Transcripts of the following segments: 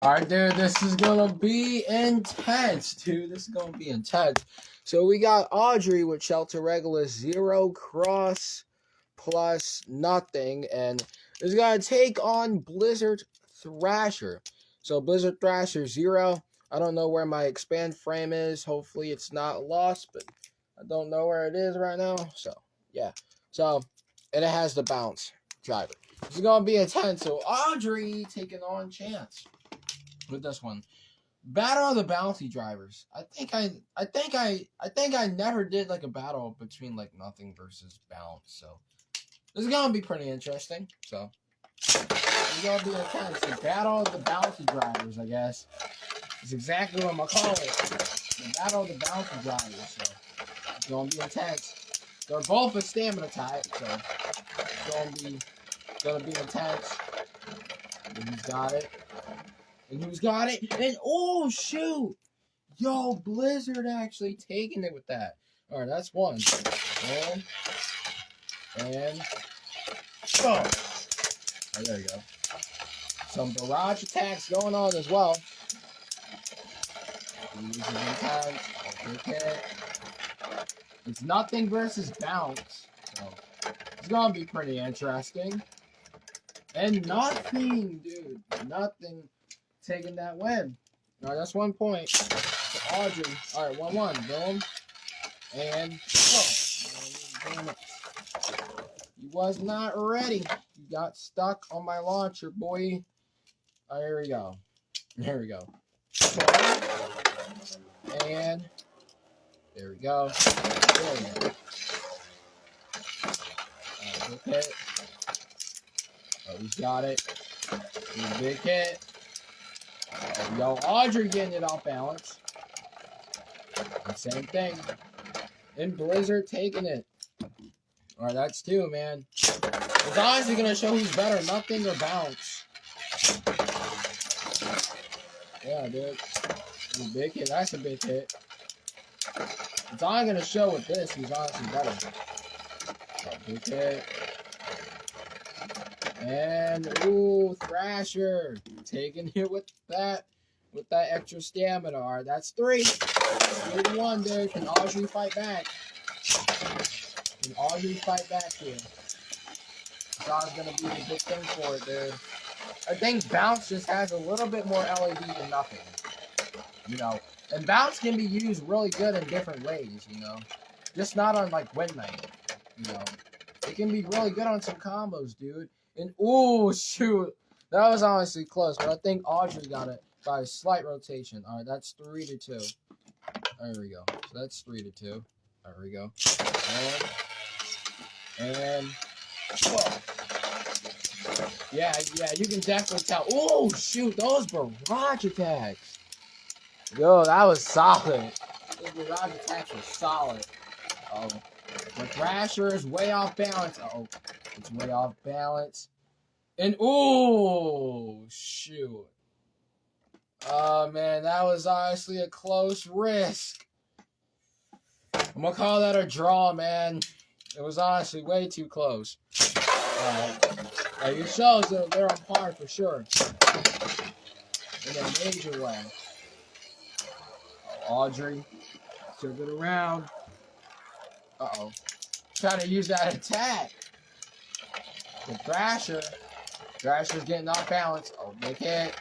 Alright, dude, this is gonna be intense, dude. This is gonna be intense. So we got Audrey with Shelter Regulus 0 cross plus nothing, and is gonna take on Blizzard Thrasher. So Blizzard Thrasher 0. I don't know where my expand frame is. Hopefully it's not lost, but I don't know where it is right now. So yeah. So and it has the bounce driver. It's gonna be intense. So Audrey taking on Chance with this one. Battle of the Bouncy drivers. I think I never did like a battle between like nothing versus bounce. So this is gonna be pretty interesting. So it's gonna be intense. The battle of the Bouncy drivers, I guess. It's exactly what I'm gonna call it. The battle of the Bouncy drivers. So it's gonna be intense. They're both a stamina type, so it's gonna be intense. And he's got it. And who's got it? And oh shoot! Yo, Blizzard actually taking it with that. Alright, that's one. And oh, there you go. Some barrage attacks going on as well. Okay. It's nothing versus bounce. So it's gonna be pretty interesting. And nothing, dude. Nothing taking that win. Alright, that's 1 point to Audrey. Alright, 1-1. Boom. And damn it. He was not ready. He got stuck on my launcher, boy. Alright, here we go. There we go. And there we go. There we go. Big hit. Oh, he's got it. Big hit. Oh, yo, Audrey getting it off balance. And same thing. And Blizzard taking it. Alright, that's 2, man. It's honestly going to show who's better, nothing or bounce. Yeah, dude. A big hit. That's a big hit. It's only going to show with this who's honestly better. Oh, big hit. And, ooh, Thrasher taking it with that extra stamina. Alright, that's 3. 3-1, dude. Can Audrey fight back? Can Audrey fight back here? That's going to be the big thing for it, dude. I think Bounce just has a little bit more LAD than nothing. You know, and Bounce can be used really good in different ways, you know. Just not on, like, win night, you know. It can be really good on some combos, dude. And, ooh, shoot. That was honestly close, but I think Audrey got it by a slight rotation. All right, that's 3-2. There we go. So that's 3-2. There we go. And whoa. Yeah, you can definitely tell. Oh, shoot, those barrage attacks. Yo, that was solid. Those barrage attacks were solid. Oh, the Thrasher is way off balance. Oh, it's way off balance. And, ooh, shoot. Oh, man, that was honestly a close risk. I'm going to call that a draw, man. It was honestly way too close. It shows that they're on par for sure. In a major way. Oh, Audrey took it around. Uh-oh. Trying to use that attack. The Thrasher's getting off balance. Oh, big hit.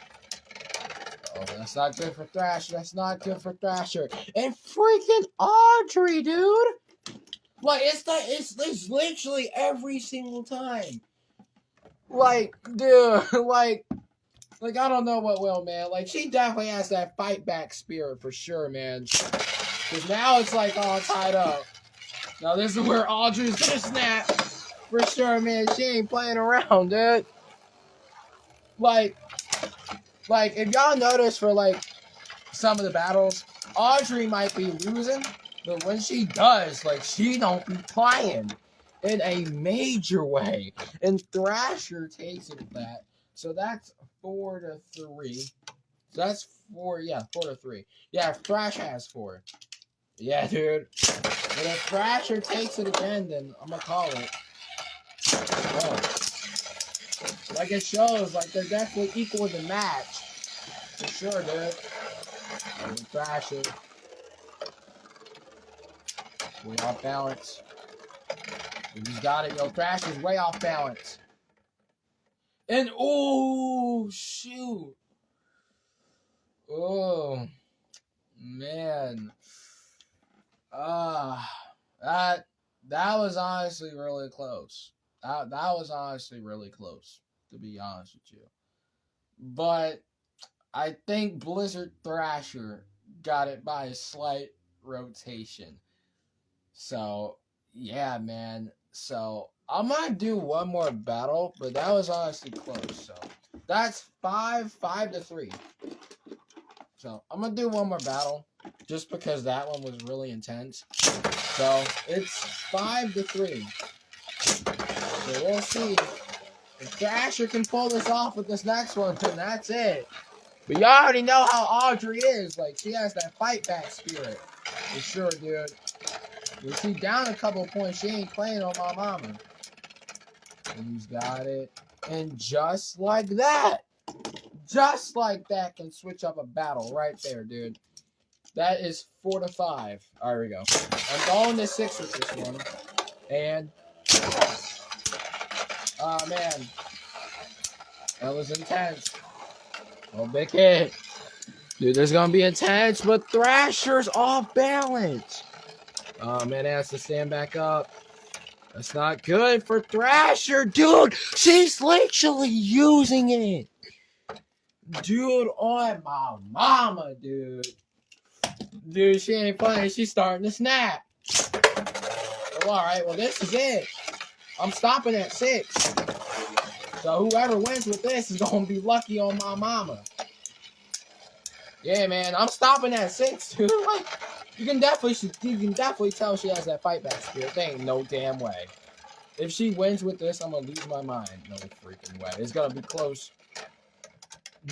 Oh, that's not good for Thrasher. That's not good for Thrasher. And freaking Audrey, dude. Like, it's literally every single time. Like, dude, like, I don't know what will, man. Like, she definitely has that fight back spirit for sure, man. Because now it's, like, all tied up. Now, this is where Audrey's gonna snap. For sure, man. She ain't playing around, dude. Like, if y'all notice for, like, some of the battles, Audrey might be losing, but when she does, like, she don't be playing in a major way. And Thrasher takes it with that. So that's 4-3. So that's 4-3. Yeah, Thrasher has 4. Yeah, dude. But if Thrasher takes it again, then I'm gonna call it. Oh. Like it shows, like they're definitely equal in the match. For sure, dude. And Thrasher. Way off balance. He's got it, yo. Thrasher's way off balance. And, oh, shoot. Oh, man. That was honestly really close. That was honestly really close, to be honest with you. But I think Blizzard Thrasher got it by a slight rotation. So, yeah, man. So, I'm going to do one more battle, but that was honestly close. So, that's 5-3. So, I'm going to do one more battle, just because that one was really intense. So, it's 5-3. So, we'll see if Thrasher can pull this off with this next one, then that's it. But you already know how Audrey is. Like, she has that fight back spirit. For sure, dude. When she down a couple points, she ain't playing on my mama. And he's got it. And just like that, can switch up a battle right there, dude. That is 4-5. All right, here we go. I'm going to 6 with this one. And, oh, man. That was intense. Oh, big hit. Dude, there's going to be intense, but Thrasher's off balance. Oh, man, it has to stand back up. That's not good for Thrasher. Dude, she's literally using it. Dude, on my mama, dude. Dude, she ain't playing. She's starting to snap. Well, all right. Well, this is it. I'm stopping at 6. So whoever wins with this is going to be lucky on my mama. Yeah, man. I'm stopping at 6, dude. Like, you can definitely tell she has that fight back spirit. There ain't no damn way. If she wins with this, I'm going to lose my mind. No freaking way. It's going to be close.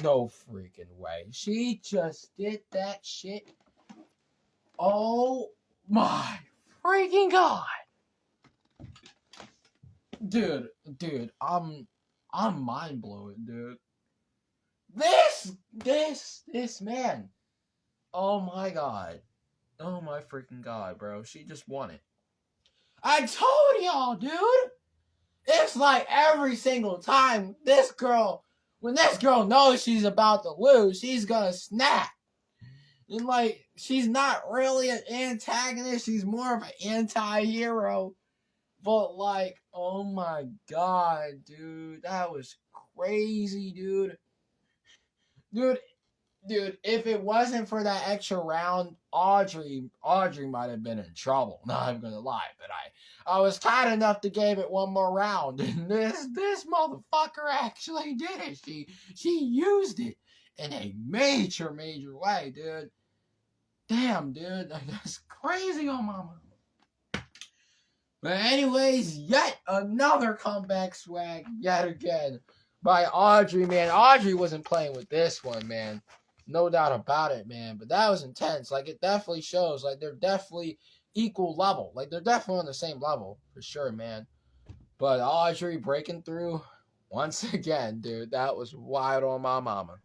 No freaking way. She just did that shit. Oh my freaking god. Dude, I'm mind blowing, dude. This man. Oh my god. Oh my freaking god, bro. She just won it. I told y'all, dude. It's like every single time when this girl knows she's about to lose, she's gonna snap. And like, she's not really an antagonist, she's more of an anti-hero. But like, oh my god, dude, that was crazy, dude. Dude, if it wasn't for that extra round, Audrey might have been in trouble. Not even gonna lie, but I was tight enough to give it one more round, and this motherfucker actually did it. She used it in a major way, dude. Damn, dude, that's crazy on my mama. But anyways, yet another comeback swag, yet again, by Audrey, man. Audrey wasn't playing with this one, man. No doubt about it, man. But that was intense. Like, it definitely shows, like, they're definitely equal level. Like, they're definitely on the same level, for sure, man. But Audrey breaking through once again, dude. That was wild on my mama.